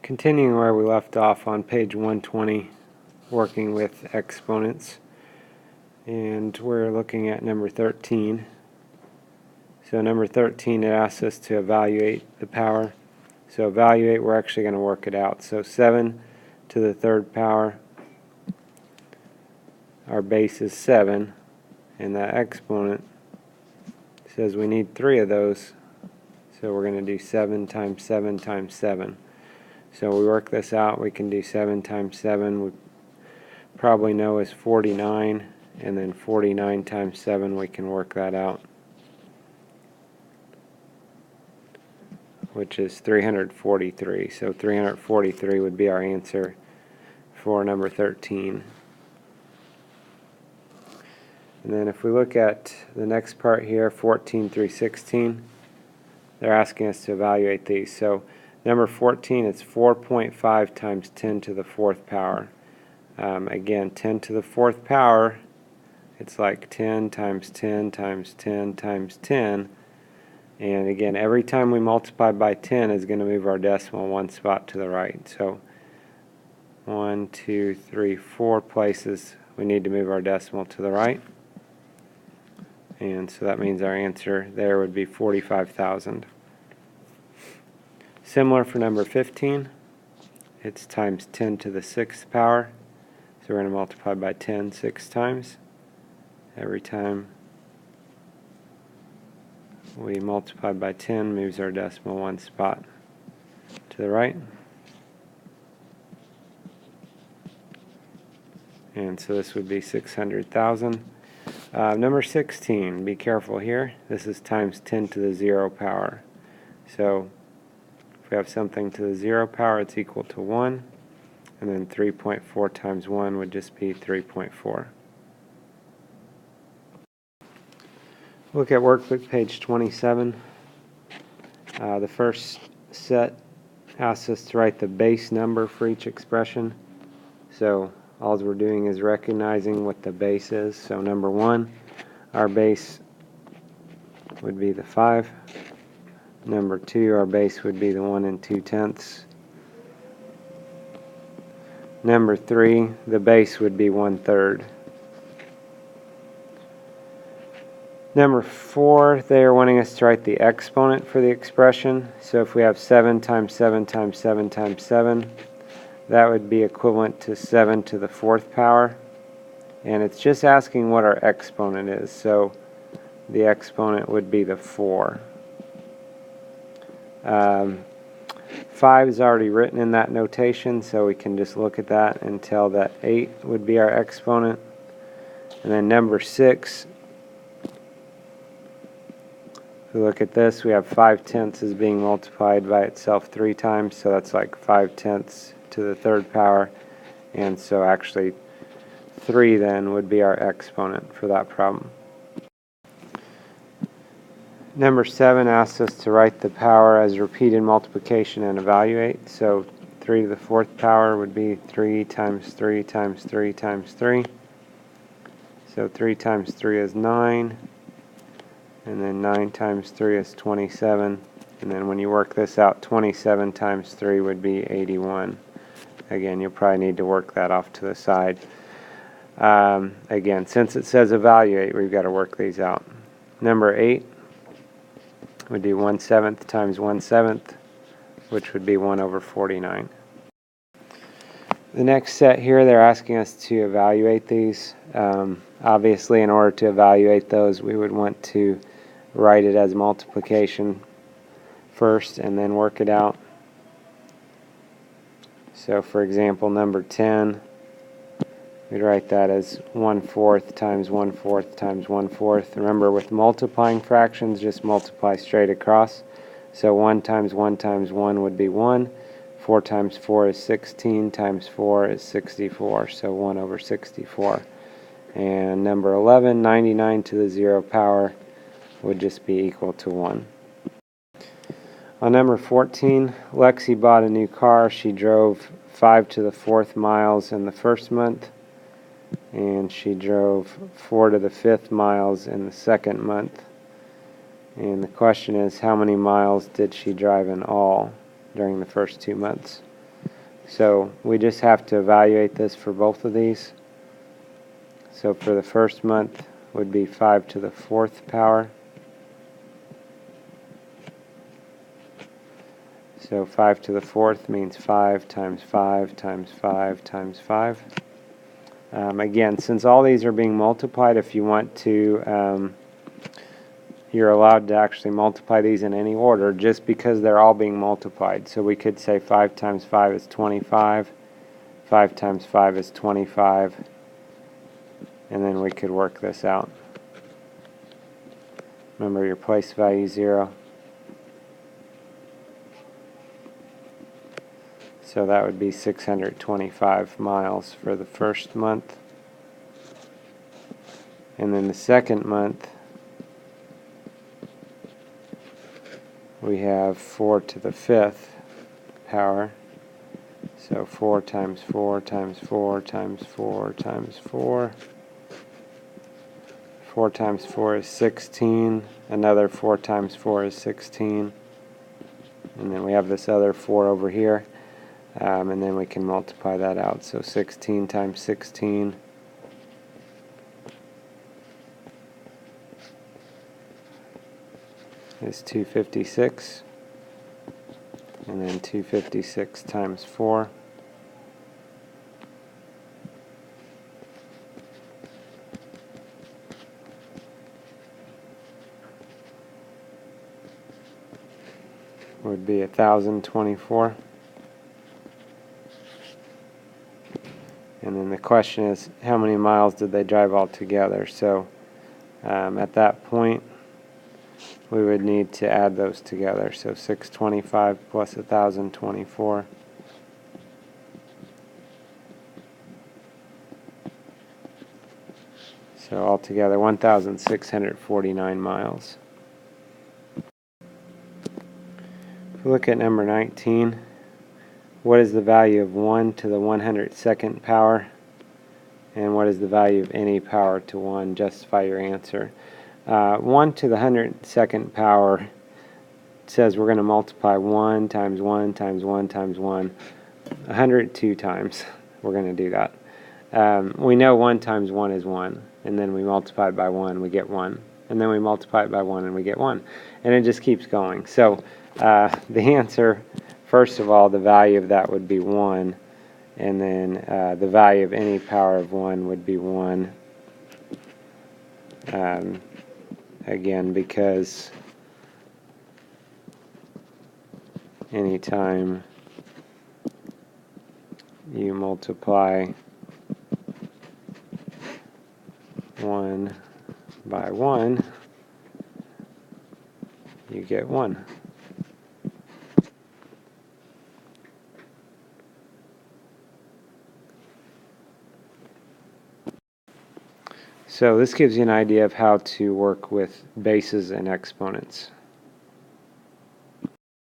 Continuing where we left off on page 120, working with exponents, and we're looking at number 13. So number 13, it asks us to evaluate the power. So evaluate, we're actually going to work it out. So 7 to the third power, our base is 7, and that exponent says we need 3 of those. So we're going to do 7 times 7 times 7. So we work this out, we can do 7 times 7, we probably know is 49, and then 49 times 7, we can work that out, which is 343. So 343 would be our answer for number 13. And then if we look at the next part here, 14 through 16, they're asking us to evaluate these. So number 14, it's 4.5 times 10 to the fourth power. Again, 10 to the fourth power, it's like 10 times 10 times 10 times 10. And again, every time we multiply by 10 is going to move our decimal one spot to the right. So 1, 2, 3, 4 places we need to move our decimal to the right. And so that means our answer there would be 45,000. Similar for number 15, it's times 10 to the sixth power. So we're going to multiply by 10 6 times. Every time we multiply by 10 moves our decimal one spot to the right. And so this would be 600,000. Number 16, be careful here. This is times 10 to the 0 power. So if we have something to the 0 power, it's equal to 1. And then 3.4 times 1 would just be 3.4. Look at workbook page 27. The first set asks us to write the base number for each expression. So all we're doing is recognizing what the base is. So number 1, our base would be the 5. Number 2, our base would be the 1 2/10. Number 3, the base would be 1/3. Number 4, they are wanting us to write the exponent for the expression. So if we have 7 times 7 times 7 times 7, that would be equivalent to 7 to the fourth power. And it's just asking what our exponent is. So the exponent would be the 4. 5 is already written in that notation, so we can just look at that and tell that 8 would be our exponent. And then number 6, if we look at this, we have 5/10 is being multiplied by itself 3 times, so that's like 5/10 to the third power. And so actually 3 then would be our exponent for that problem. Number 7 asks us to write the power as repeated multiplication and evaluate. So 3 to the fourth power would be 3 times 3 times 3 times 3. So 3 times 3 is 9. And then 9 times 3 is 27. And then when you work this out, 27 times 3 would be 81. Again, you'll probably need to work that off to the side. Again, since it says evaluate, we've got to work these out. Number 8 would be 1/7 times 1/7, which would be 1/49. The next set here, they're asking us to evaluate these. Obviously, in order to evaluate those, we would want to write it as multiplication first and then work it out. So for example, number 10, we'd write that as 1/4 times 1/4 times 1/4. Remember, with multiplying fractions, just multiply straight across. So 1 times 1 times 1 would be 1. 4 times 4 is 16 times 4 is 64. So 1/64. And number 11, 99 to the 0 power would just be equal to 1. On number 14, Lexi bought a new car. She drove 5 to the 4th miles in the first month, and she drove 4 to the 5th miles in the second month. And the question is, how many miles did she drive in all during the first 2 months? So we just have to evaluate this for both of these. So for the first month would be 5 to the 4th power. So 5 to the 4th means 5 times 5 times 5 times 5. Again, since all these are being multiplied, if you want to, you're allowed to actually multiply these in any order just because they're all being multiplied. So we could say 5 times 5 is 25, 5 times 5 is 25, and then we could work this out. Remember your place value 0. So that would be 625 miles for the first month. And then the second month, we have 4 to the 5th power. So 4 times 4 times 4 times 4 times 4. 4 times 4 is 16. Another 4 times 4 is 16. And then we have this other 4 over here. And then we can multiply that out. So 16 times 16 is 256. And then 256 times 4 would be 1,024. And then the question is, how many miles did they drive all together? So at that point, we would need to add those together. So 625 plus 1,024. So altogether, 1,649 miles. If we look at number 19, what is the value of 1 to the 102nd power? And what is the value of any power to 1? Justify your answer. 1 to the 102nd power says we're going to multiply 1 times 1 times 1 times 1 102 times. We're going to do that. We know 1 times 1 is 1, and then we multiply it by 1, we get 1. And then we multiply it by 1, and we get 1. And it just keeps going. So the answer, first of all, the value of that would be 1. And then the value of any power of 1 would be 1. Again, because anytime you multiply 1 by 1, you get 1. So this gives you an idea of how to work with bases and exponents.